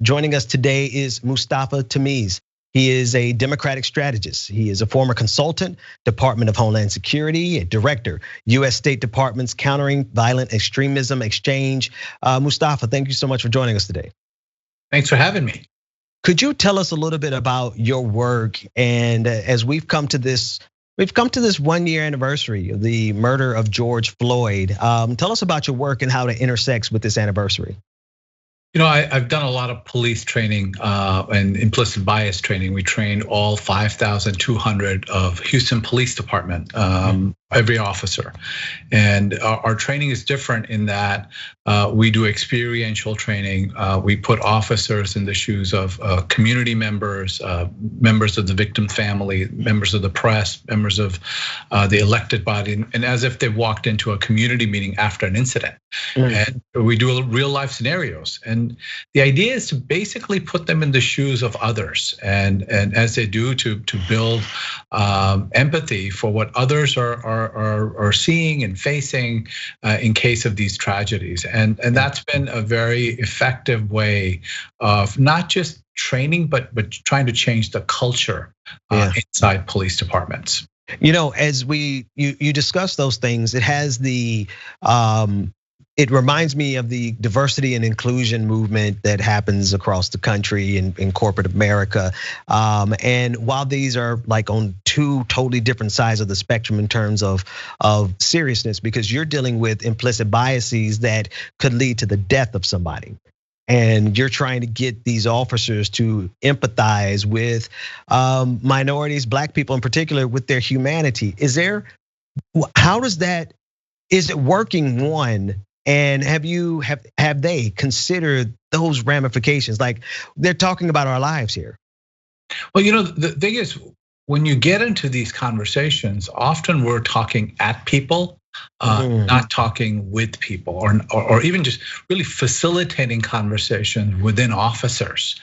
Joining us today is Mustafa Tamiz. He is a Democratic strategist. He is a former consultant, Department of Homeland Security, a director, US State Department's Countering Violent Extremism Exchange. Mustafa, thank you so much for joining us today. Thanks for having me. Could you tell us a little bit about your work? And as we've come to this 1-year anniversary of the murder of George Floyd. Tell us about your work and how it intersects with this anniversary. You know, I've done a lot of police training and implicit bias training. We trained all 5,200 of Houston Police Department, every officer. And our training is different in that we do experiential training. We put officers in the shoes of community members, members of the victim family, members of the press, members of the elected body, and as if they walked into a community meeting after an incident. And we do real life scenarios. And the idea is to basically put them in the shoes of others. And as they do, to build empathy for what others are seeing and facing in case of these tragedies. And that's been a very effective way of not just training, but trying to change the culture inside police departments. You know, as you discuss those things, it has it reminds me of the diversity and inclusion movement that happens across the country in corporate America. And while these are like on two totally different sides of the spectrum in terms of seriousness, because you're dealing with implicit biases that could lead to the death of somebody. And you're trying to get these officers to empathize with minorities, Black people in particular, with their humanity. Is it working, one? And have they considered those ramifications? Like, they're talking about our lives here. Well, you know, the thing is, when you get into these conversations, often we're talking at people, not talking with people, or even just really facilitating conversations within officers.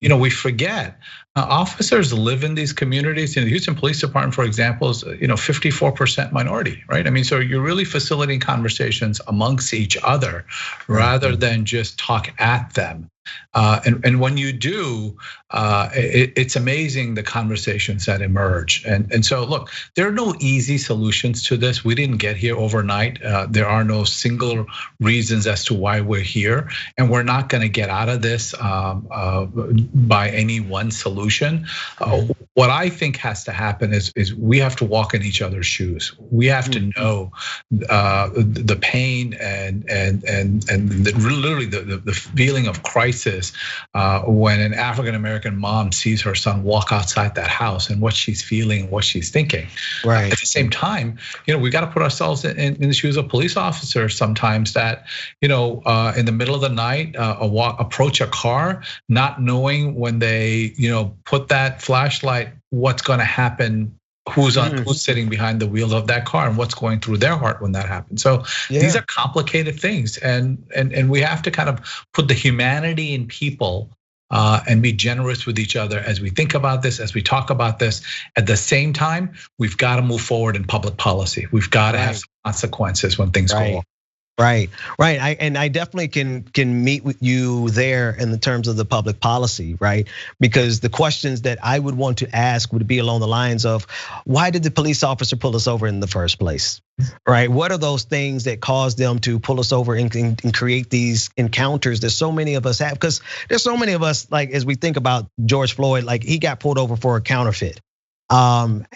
You know, we forget officers live in these communities. In the Houston Police Department, for example, is 54% minority, right? I mean, so you're really facilitating conversations amongst each other rather than just talk at them. And when you do, it's amazing the conversations that emerge. And so look, there are no easy solutions to this. We didn't get here overnight. There are no single reasons as to why we're here, and we're not going to get out of this by any one solution. What I think has to happen is we have to walk in each other's shoes. We have to know the pain and literally the feeling of crisis when an African American mom sees her son walk outside that house and what she's feeling, what she's thinking. Right. At the same time, we got to put ourselves in the shoes of police officers sometimes that, in the middle of the night, approach a car, not knowing when they, put that flashlight, what's going to happen. Who's sitting behind the wheel of that car and what's going through their heart when that happens. So these are complicated things, and we have to kind of put the humanity in people and be generous with each other as we think about this, as we talk about this. At the same time, we've got to move forward in public policy. We've got to have some consequences when things go wrong. Right. And I definitely can meet with you there in the terms of the public policy, right? Because the questions that I would want to ask would be along the lines of, why did the police officer pull us over in the first place, right? What are those things that caused them to pull us over and create these encounters that so many of us have? Because there's so many of us, like, as we think about George Floyd, like, he got pulled over for a counterfeit. And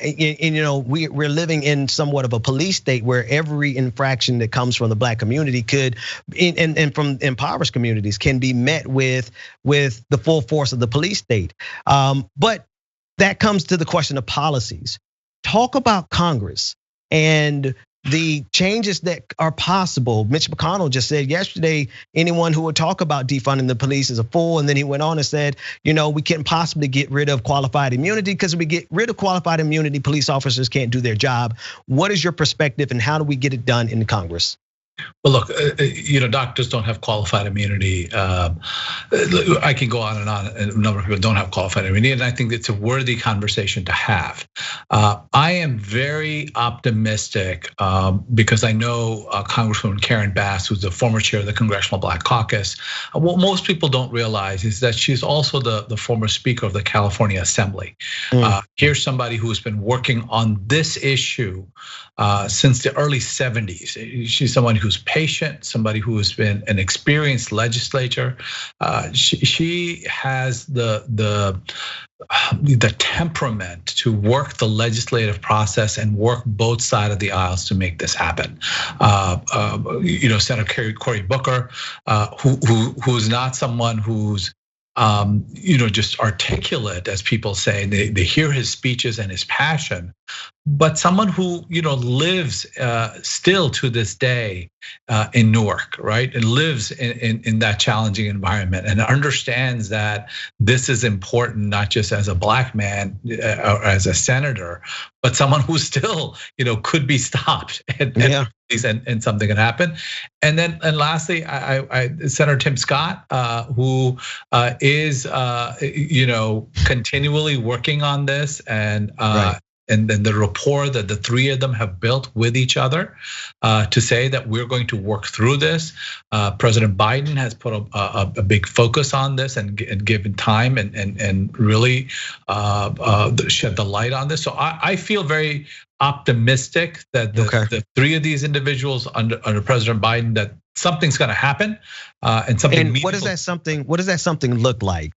we're living in somewhat of a police state where every infraction that comes from the Black community could, and from impoverished communities, can be met with the full force of the police state. But that comes to the question of policies. Talk about Congress and the changes that are possible. Mitch McConnell just said yesterday, anyone who would talk about defunding the police is a fool. And then he went on and said, we can't possibly get rid of qualified immunity, because if we get rid of qualified immunity, police officers can't do their job. What is your perspective, and how do we get it done in Congress? Well, look, doctors don't have qualified immunity. I can go on and on. A number of people don't have qualified immunity, and I think it's a worthy conversation to have. I am very optimistic because I know Congresswoman Karen Bass, who's the former chair of the Congressional Black Caucus. What most people don't realize is that she's also the former Speaker of the California Assembly. Here's somebody who has been working on this issue since the early 70s. She's someone who's patient, somebody who has been an experienced legislator. She has the temperament to work the legislative process and work both sides of the aisles to make this happen. Senator Cory Booker, who's not someone who's just articulate, as people say. They hear his speeches and his passion, but someone who lives still to this day in Newark, right? And lives in that challenging environment and understands that this is important, not just as a black man or as a senator, but someone who still could be stopped and something can happen. And lastly, Senator Tim Scott, who is continually working on this, and then the rapport that the three of them have built with each other to say that we're going to work through this. President Biden has put a big focus on this and given time and really shed the light on this. So I feel very optimistic that the three of these individuals under President Biden, that something's going to happen, and something. And what does that something? What does that something look like?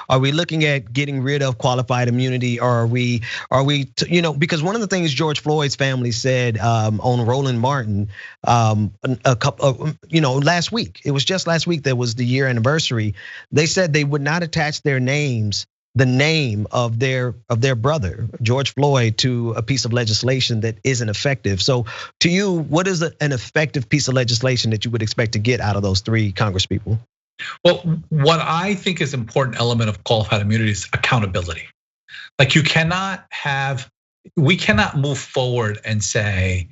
Are we looking at getting rid of qualified immunity, or are we? Because one of the things George Floyd's family said on Roland Martin a couple, last week. It was just last week that was the year anniversary. They said they would not attach the name of their brother, George Floyd, to a piece of legislation that isn't effective. So to you, what is an effective piece of legislation that you would expect to get out of those three congresspeople? Well, what I think is an important element of qualified immunity is accountability. Like we cannot move forward and say,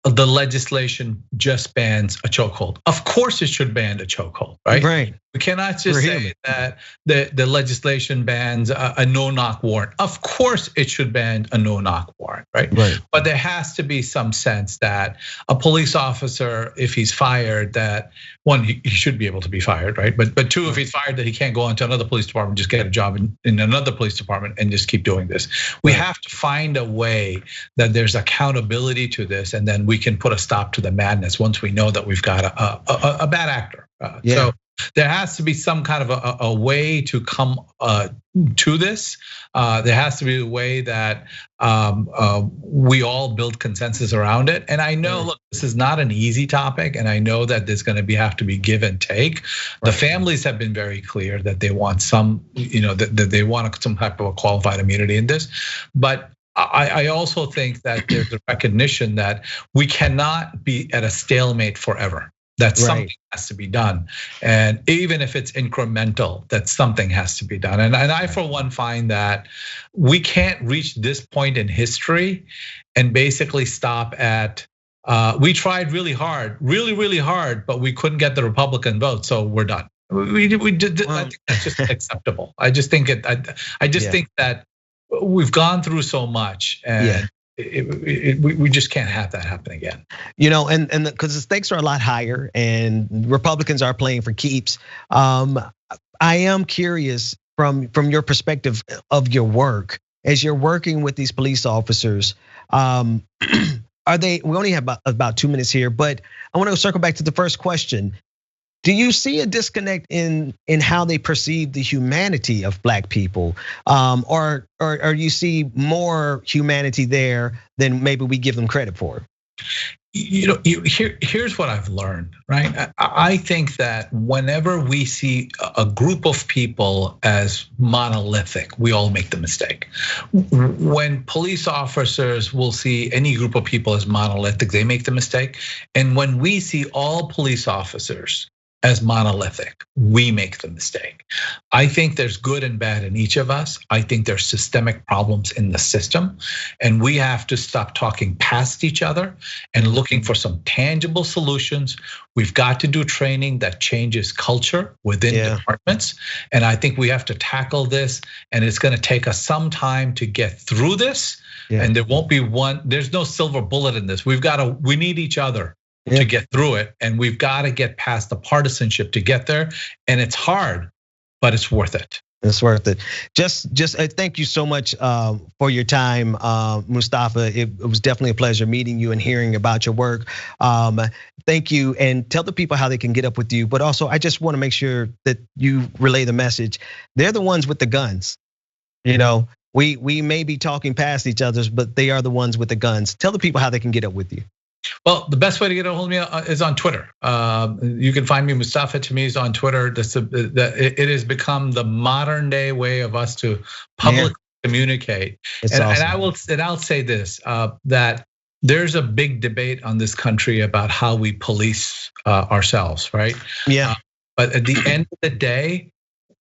the legislation just bans a chokehold. Of course it should ban a chokehold, right? Right. We cannot just say that the legislation bans a no-knock warrant. Of course it should ban a no-knock warrant, right? But there has to be some sense that a police officer, if he's fired, that one, he should be able to be fired, right? But two, if he's fired, that he can't go into another police department, just get a job in another police department and just keep doing this. We have to find a way that there's accountability to this, and then we can put a stop to the madness once we know that we've got a bad actor. So there has to be some kind of a way to come to this. There has to be a way that we all build consensus around it. And I know, look, this is not an easy topic, and I know that there's going to have to be give and take. The families have been very clear that they want that they want some type of a qualified immunity in this, but I also think that there's a recognition that we cannot be at a stalemate forever. That something has to be done, and even if it's incremental, that something has to be done. And I, for one, find that we can't reach this point in history and basically stop at. We tried really hard, really hard, but we couldn't get the Republican vote, so we're done. We did. I think that's just acceptable. I just think think that we've gone through so much, and we just can't have that happen again. And because the stakes are a lot higher, and Republicans are playing for keeps. I am curious from your perspective of your work, as you're working with these police officers. Are they? We only have about 2 minutes here, but I want to circle back to the first question. Do you see a disconnect in how they perceive the humanity of black people, or you see more humanity there than maybe we give them credit for? Here's what I've learned, right? I think that whenever we see a group of people as monolithic, we all make the mistake. When police officers will see any group of people as monolithic, they make the mistake. And when we see all police officers as monolithic. We make the mistake. I think there's good and bad in each of us. I think there's systemic problems in the system, and we have to stop talking past each other and looking for some tangible solutions. We've got to do training that changes culture within departments, and I think we have to tackle this, and it's gonna take us some time to get through this, and there won't be there's no silver bullet in this. We need each other to get through it, and we've got to get past the partisanship to get there. And it's hard, but it's worth it. It's worth it. Just thank you so much for your time, Mustafa. It was definitely a pleasure meeting you and hearing about your work. Thank you, and tell the people how they can get up with you. But also, I just want to make sure that you relay the message. They're the ones with the guns. You know, we may be talking past each other, but they are the ones with the guns. Tell the people how they can get up with you. Well, the best way to get a hold of me is on Twitter. You can find me, Mustafa Tamiz, on Twitter. It has become the modern day way of us to publicly communicate. And I'll say this, that there's a big debate on this country about how we police ourselves, right? Yeah. But at the end of the day,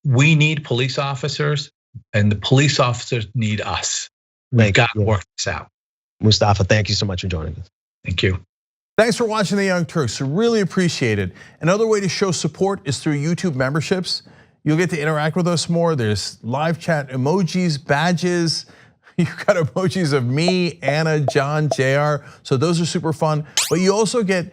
we need police officers, and the police officers need us. We've got to work this out. Mustafa, thank you so much for joining us. Thank you. Thanks for watching The Young Turks. We really appreciate it. Another way to show support is through YouTube memberships. You'll get to interact with us more. There's live chat emojis, badges. You've got emojis of me, Anna, John, JR. So those are super fun. But you also get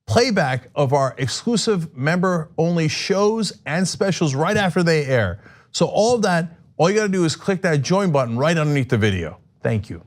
playback of our exclusive member-only shows and specials right after they air. So all of that, all you gotta do is click that join button right underneath the video. Thank you.